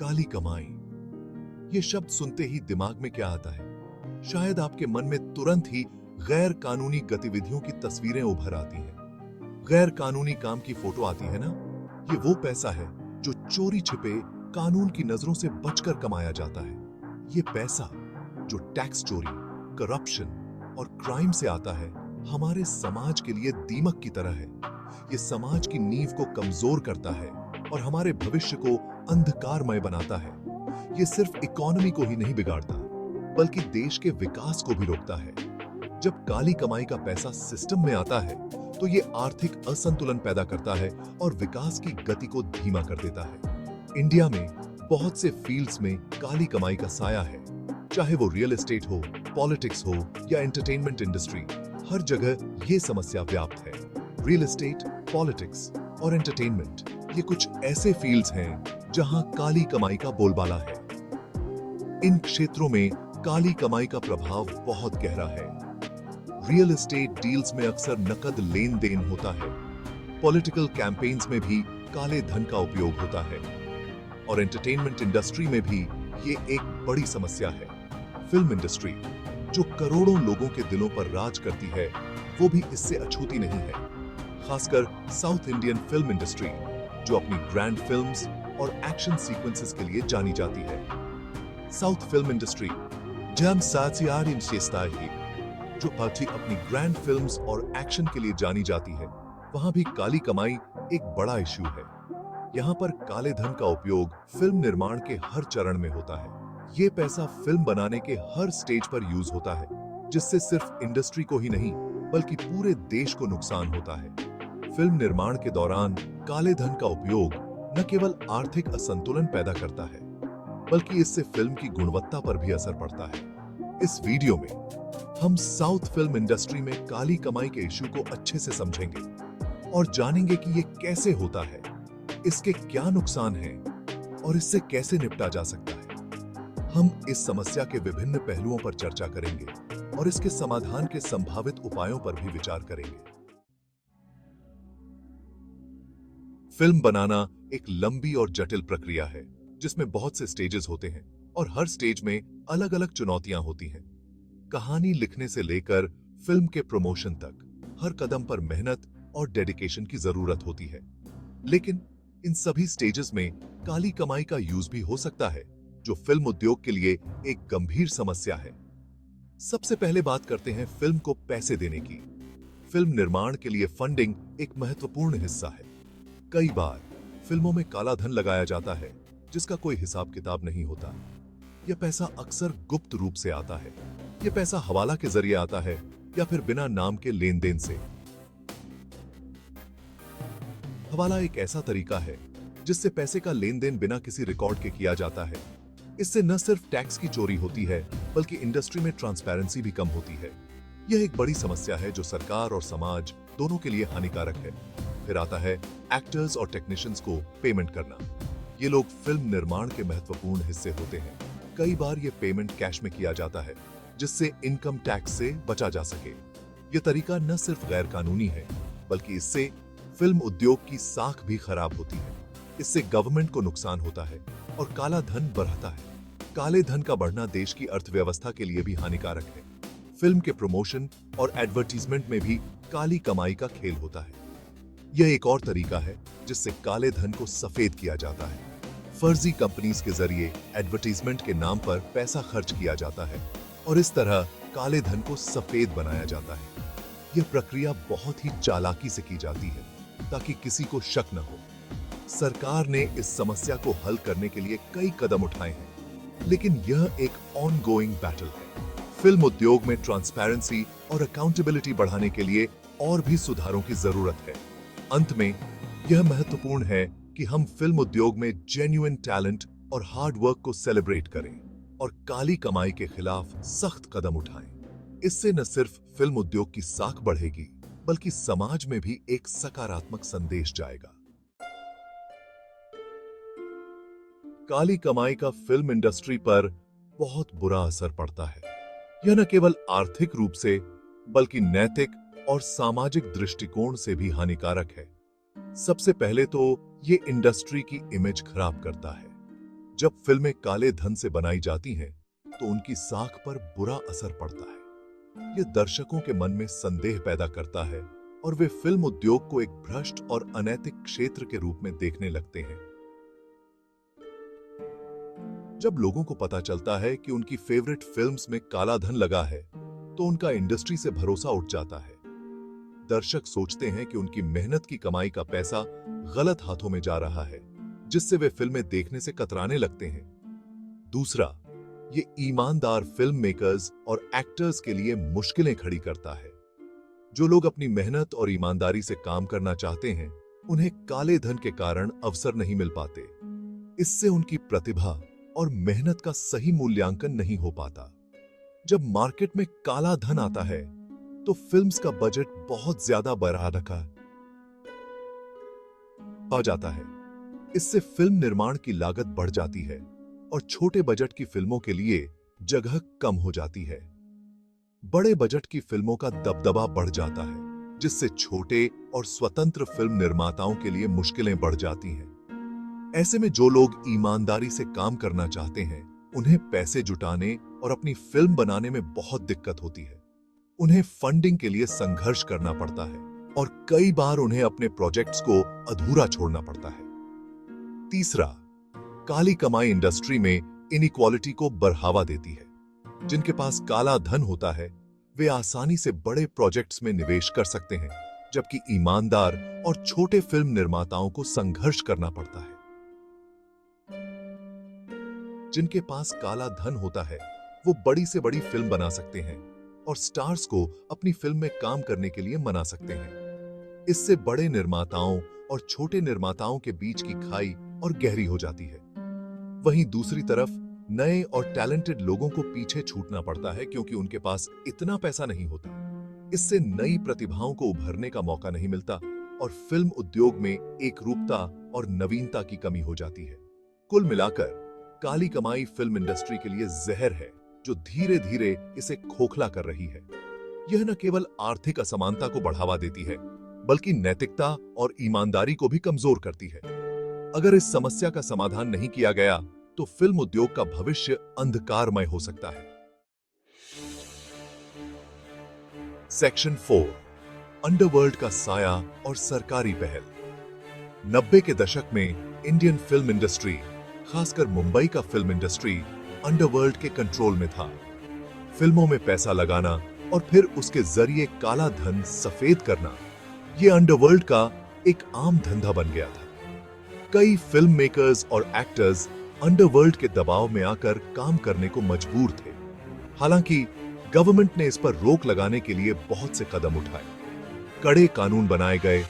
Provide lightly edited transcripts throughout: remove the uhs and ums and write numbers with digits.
काली कमाई। ये शब्द सुनते ही दिमाग में क्या आता है? शायद आपके मन में तुरंत ही गैर कानूनी गतिविधियों की तस्वीरें उभर आती हैं। गैर कानूनी काम की फोटो आती है ना? ये वो पैसा है जो चोरी छिपे कानून की नजरों से बचकर कमाया जाता है। ये पैसा जो टैक्स चोरी, करप्शन और क्राइम से आता है, हमारे समाज के लिए दीमक की तरह है। ये समाज की नींव को कमजोर करता है और हमारे भविष्य को अंधकारमय बनाता है। ये सिर्फ इकोनॉमी को ही नहीं बिगाड़ता, बल्कि देश के विकास को भी रोकता है। जब काली कमाई का पैसा सिस्टम में आता है, तो ये आर्थिक असंतुलन पैदा करता है और विकास की गति को धीमा कर देता है। इंडिया में बहुत से फील्ड्स में काली कमाई का साया है, चाहे वो रियल एस्टेट हो, पॉलिटिक्स हो या एंटरटेनमेंट इंडस्ट्री। हर जगह ये समस्या व्याप्त है। रियल एस्टेट, पॉलिटिक्स और एंटरटेनमेंट, ये कुछ ऐसे फील्ड्स हैं जहां काली कमाई का बोलबाला है। इन क्षेत्रों में काली कमाई का प्रभाव बहुत गहरा है। रियल एस्टेट डील्स में अक्सर नकद लेन देन होता है। पॉलिटिकल कैंपेन्स में भी काले धन का उपयोग होता है और एंटरटेनमेंट इंडस्ट्री में भी ये एक बड़ी समस्या है। फिल्म इंडस्ट्री, जो करोड़ों लोगों के दिलों पर राज करती है, वो भी इससे अछूती नहीं है। खासकर साउथ इंडियन फिल्म इंडस्ट्री, जो अपनी ग्रैंड फिल्म्स और एक्शन सीक्वेंसेस के लिए जानी जाती है। साउथ फिल्म इंडस्ट्री जम साथियार इन शेस्ताही, जो अपनी ग्रैंड फिल्म्स और एक्शन के लिए जानी जाती है, वहां भी काली कमाई एक बड़ा इश्यू है। यहाँ पर काले धन का उपयोग फिल्म निर्माण के हर चरण में होता है। ये पैसा फिल्म बनाने के हर स्टेज पर यूज होता है, जिससे सिर्फ इंडस्ट्री को ही नहीं, बल्कि पूरे देश को नुकसान होता है। फिल्म निर्माण के दौरान काले धन का उपयोग न केवल आर्थिक असंतुलन पैदा करता है, बल्कि इससे फिल्म की गुणवत्ता पर भी असर पड़ता है। इस वीडियो में हम साउथ फिल्म इंडस्ट्री में काली कमाई के इश्यू को अच्छे से समझेंगे और जानेंगे कि ये कैसे होता है, इसके क्या नुकसान हैं और इससे कैसे निपटा जा सकता है। हम इस समस्या के विभिन्न पहलुओं पर चर्चा करेंगे और इसके समाधान के संभावित उपायों पर भी विचार करेंगे। फिल्म बनाना एक लंबी और जटिल प्रक्रिया है, जिसमें बहुत से स्टेजेस होते हैं और हर स्टेज में अलग अलग चुनौतियां होती हैं। कहानी लिखने से लेकर फिल्म के प्रमोशन तक हर कदम पर मेहनत और डेडिकेशन की जरूरत होती है। लेकिन इन सभी स्टेजेस में काली कमाई का यूज भी हो सकता है, जो फिल्म उद्योग के लिए एक गंभीर समस्या है। सबसे पहले बात करते हैं फिल्म को पैसे देने की। फिल्म निर्माण के लिए फंडिंग एक महत्वपूर्ण हिस्सा है। कई बार फिल्मों में काला धन लगाया जाता है, जिसका कोई हिसाब किताब नहीं होता। यह पैसा अक्सर गुप्त रूप से आता है। यह पैसा हवाला के जरिए आता है या फिर बिना नाम के लेन देन से। हवाला एक ऐसा तरीका है जिससे पैसे का लेन देन बिना किसी रिकॉर्ड के किया जाता है। इससे न सिर्फ टैक्स की चोरी होती है, बल्कि इंडस्ट्री में ट्रांसपेरेंसी भी कम होती है। यह एक बड़ी समस्या है जो सरकार और समाज दोनों के लिए हानिकारक है। फिर आता है एक्टर्स और टेक्नीशियंस को पेमेंट करना। ये लोग फिल्म निर्माण के महत्वपूर्ण हिस्से होते हैं। कई बार ये पेमेंट कैश में किया जाता है, जिससे इनकम टैक्स से बचा जा सके। ये तरीका न सिर्फ गैर कानूनी है, बल्कि इससे फिल्म उद्योग की साख भी खराब होती है। इससे गवर्नमेंट को नुकसान होता है और काला धन बढ़ता है। काले धन का बढ़ना देश की अर्थव्यवस्था के लिए भी हानिकारक है। फिल्म के प्रमोशन और एडवर्टीजमेंट में भी काली कमाई का खेल होता है। यह एक और तरीका है जिससे काले धन को सफेद किया जाता है। फर्जी कंपनीज के जरिए एडवर्टीजमेंट के नाम पर पैसा खर्च किया जाता है और इस तरह काले धन को सफेद बनाया जाता है। यह प्रक्रिया बहुत ही चालाकी से की जाती है ताकि किसी को शक न हो। सरकार ने इस समस्या को हल करने के लिए कई कदम उठाए हैं, लेकिन यह एक ऑनगोइंग बैटल है। फिल्म उद्योग में ट्रांसपेरेंसी और अकाउंटेबिलिटी बढ़ाने के लिए और भी सुधारों की जरूरत है। अंत में यह महत्वपूर्ण है कि हम फिल्म उद्योग में जेन्युइन टैलेंट और हार्ड वर्क को सेलिब्रेट करें और काली कमाई के खिलाफ सख्त कदम उठाएं। इससे न सिर्फ फिल्म उद्योग की साख बढ़ेगी, बल्कि समाज में भी एक सकारात्मक संदेश जाएगा। काली कमाई का फिल्म इंडस्ट्री पर बहुत बुरा असर पड़ता है। यह न केवल आर्थिक रूप से, बल्कि नैतिक और सामाजिक दृष्टिकोण से भी हानिकारक है। सबसे पहले तो ये इंडस्ट्री की इमेज खराब करता है। जब फिल्में काले धन से बनाई जाती हैं, तो उनकी साख पर बुरा असर पड़ता है। यह दर्शकों के मन में संदेह पैदा करता है और वे फिल्म उद्योग को एक भ्रष्ट और अनैतिक क्षेत्र के रूप में देखने लगते हैं। जब लोगों को पता चलता है कि उनकी फेवरेट फिल्म्स में काला धन लगा है, तो उनका इंडस्ट्री से भरोसा उठ जाता है। दर्शक सोचते हैं कि उनकी मेहनत की कमाई का पैसा गलत हाथों में जा रहा है, जिससे वे फिल्में देखने से कतराने लगते हैं। दूसरा, ये ईमानदार फिल्म मेकर्स और एक्टर्स के लिए मुश्किलें खड़ी करता है। जो लोग अपनी मेहनत और ईमानदारी से काम करना चाहते हैं, उन्हें काले धन के कारण अवसर नहीं मिल पाते। इससे उनकी प्रतिभा और मेहनत का सही मूल्यांकन नहीं हो पाता। जब मार्केट में काला धन आता है, तो फिल्म्स का बजट बहुत ज्यादा बढ़ा रखा आ जाता है। इससे फिल्म निर्माण की लागत बढ़ जाती है और छोटे बजट की फिल्मों के लिए जगह कम हो जाती है। बड़े बजट की फिल्मों का दबदबा बढ़ जाता है, जिससे छोटे और स्वतंत्र फिल्म निर्माताओं के लिए मुश्किलें बढ़ जाती हैं। ऐसे में जो लोग ईमानदारी से काम करना चाहते हैं, उन्हें पैसे जुटाने और अपनी फिल्म बनाने में बहुत दिक्कत होती है। उन्हें फंडिंग के लिए संघर्ष करना पड़ता है और कई बार उन्हें अपने प्रोजेक्ट्स को अधूरा छोड़ना पड़ता है। तीसरा, काली कमाई इंडस्ट्री में इनइक्वालिटी को बढ़ावा देती है। जिनके पास काला धन होता है, वे आसानी से बड़े प्रोजेक्ट्स में निवेश कर सकते हैं, जबकि ईमानदार और छोटे फिल्म निर्माताओं को संघर्ष करना पड़ता है। जिनके पास काला धन होता है, वो बड़ी से बड़ी फिल्म बना सकते हैं और स्टार्स को अपनी फिल्म में काम करने के लिए मना सकते हैं। इससे बड़े निर्माताओं और छोटे निर्माताओं के बीच की खाई और गहरी हो जाती है। वहीं दूसरी तरफ नए और टैलेंटेड लोगों को पीछे छूटना पड़ता है, क्योंकि उनके पास इतना पैसा नहीं होता। इससे नई प्रतिभाओं को उभरने का मौका नहीं मिलता और फिल्म उद्योग में एकरूपता और नवीनता की कमी हो जाती है। कुल मिलाकर काली कमाई फिल्म इंडस्ट्री के लिए जहर है, जो धीरे धीरे इसे खोखला कर रही है। यह न केवल आर्थिक असमानता को बढ़ावा देती है, बल्कि नैतिकता और ईमानदारी को भी कमजोर करती है। अगर इस समस्या का समाधान नहीं किया गया, तो फिल्म उद्योग का भविष्य अंधकारमय हो सकता है। सेक्शन 4, अंडरवर्ल्ड का साया और सरकारी पहल। 90 के दशक में इंडियन फिल्म इंडस्ट्री, खासकर मुंबई का फिल्म इंडस्ट्री, अंडरवर्ल्ड के कंट्रोल में था। फिल्मों में पैसा लगाना और फिर उसके जरिए काला धन सफेद करना, यह अंडरवर्ल्ड का एक आम धंधा बन गया था। कई फिल्म मेकर्स और एक्टर्स अंडरवर्ल्ड के दबाव में आकर काम करने को मजबूर थे। हालांकि गवर्नमेंट ने इस पर रोक लगाने के लिए बहुत से कदम उठाए। कड़े कानून बनाए गए,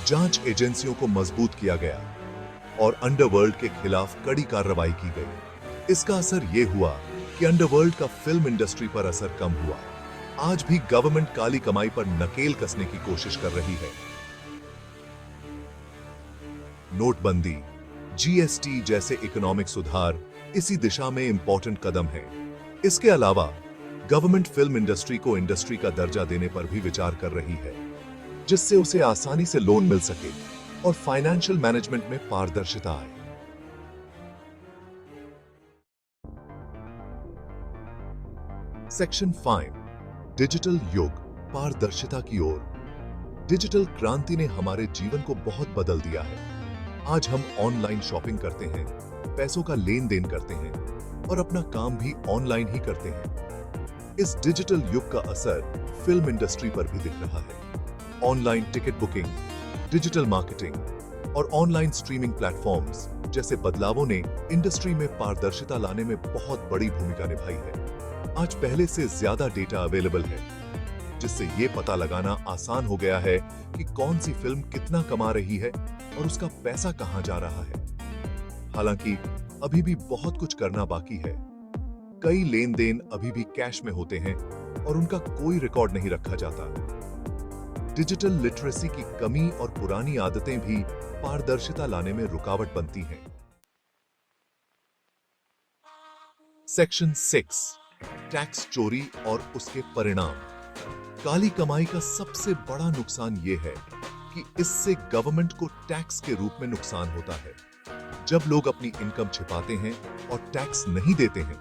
जांच एजेंसियों को मजबूत किया गया और अंडरवर्ल्ड के खिलाफ कड़ी कार्रवाई की गई। इसका असर यह हुआ कि अंडरवर्ल्ड का फिल्म इंडस्ट्री पर असर कम हुआ। आज भी गवर्नमेंट काली कमाई पर नकेल कसने की कोशिश कर रही है। नोटबंदी, जीएसटी जैसे इकोनॉमिक सुधार इसी दिशा में इंपॉर्टेंट कदम है। इसके अलावा गवर्नमेंट फिल्म इंडस्ट्री को इंडस्ट्री का दर्जा देने पर भी विचार कर रही है, जिससे उसे आसानी से लोन मिल सके और फाइनेंशियल मैनेजमेंट में पारदर्शिता आए। सेक्शन 5, डिजिटल युग, पारदर्शिता की ओर। डिजिटल क्रांति ने हमारे जीवन को बहुत बदल दिया है। आज हम ऑनलाइन शॉपिंग करते हैं, पैसों का लेन देन करते हैं और अपना काम भी ऑनलाइन ही करते हैं। इस डिजिटल युग का असर फिल्म इंडस्ट्री पर भी दिख रहा है। Online ticket booking, digital marketing और ऑनलाइन स्ट्रीमिंग प्लेटफॉर्म्स जैसे बदलावों ने इंडस्ट्री में पारदर्शिता लाने में बहुत बड़ी भूमिका निभाई है। आज पहले से ज्यादा डेटा अवेलेबल है, जिससे ये पता लगाना आसान हो गया है कि कौन सी फिल्म कितना कमा रही है और उसका पैसा कहां जा रहा है। हालांकि अभी भी बहुत कुछ करना बाकी है। कई लेन देन अभी भी कैश में होते हैं और उनका कोई रिकॉर्ड नहीं रखा जाता। डिजिटल लिटरेसी की कमी और पुरानी आदतें भी पारदर्शिता लाने में रुकावट बनती हैं। सेक्शन 6, टैक्स चोरी और उसके परिणाम। काली कमाई का सबसे बड़ा नुकसान यह है कि कि इससे गवर्नमेंट को टैक्स के रूप में नुकसान होता है। जब लोग अपनी इनकम छिपाते हैं और टैक्स नहीं देते हैं,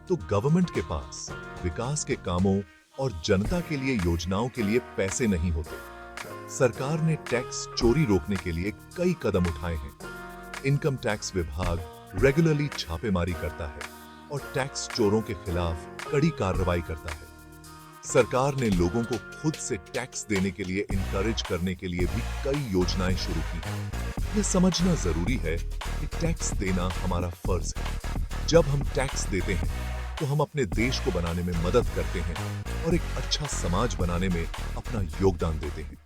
तो गवर्नमेंट के पास विकास के कामों और जनता के लिए योजनाओं के लिए पैसे नहीं होते। सरकार ने टैक्स चोरी रोकने के लिए कई कदम उठाए हैं। इनकम टैक्स विभाग रेगुलरली छापेमारी करता है और टैक्स चोरों के खिलाफ कड़ी कार्रवाई करता है। सरकार ने लोगों को खुद से टैक्स देने के लिए इनकरेज करने के लिए भी कई योजनाएं शुरू की हैं। यह समझना जरूरी है कि टैक्स देना हमारा फर्ज है। जब हम टैक्स देते हैं तो हम अपने देश को बनाने में मदद करते हैं और एक अच्छा समाज बनाने में अपना योगदान देते हैं।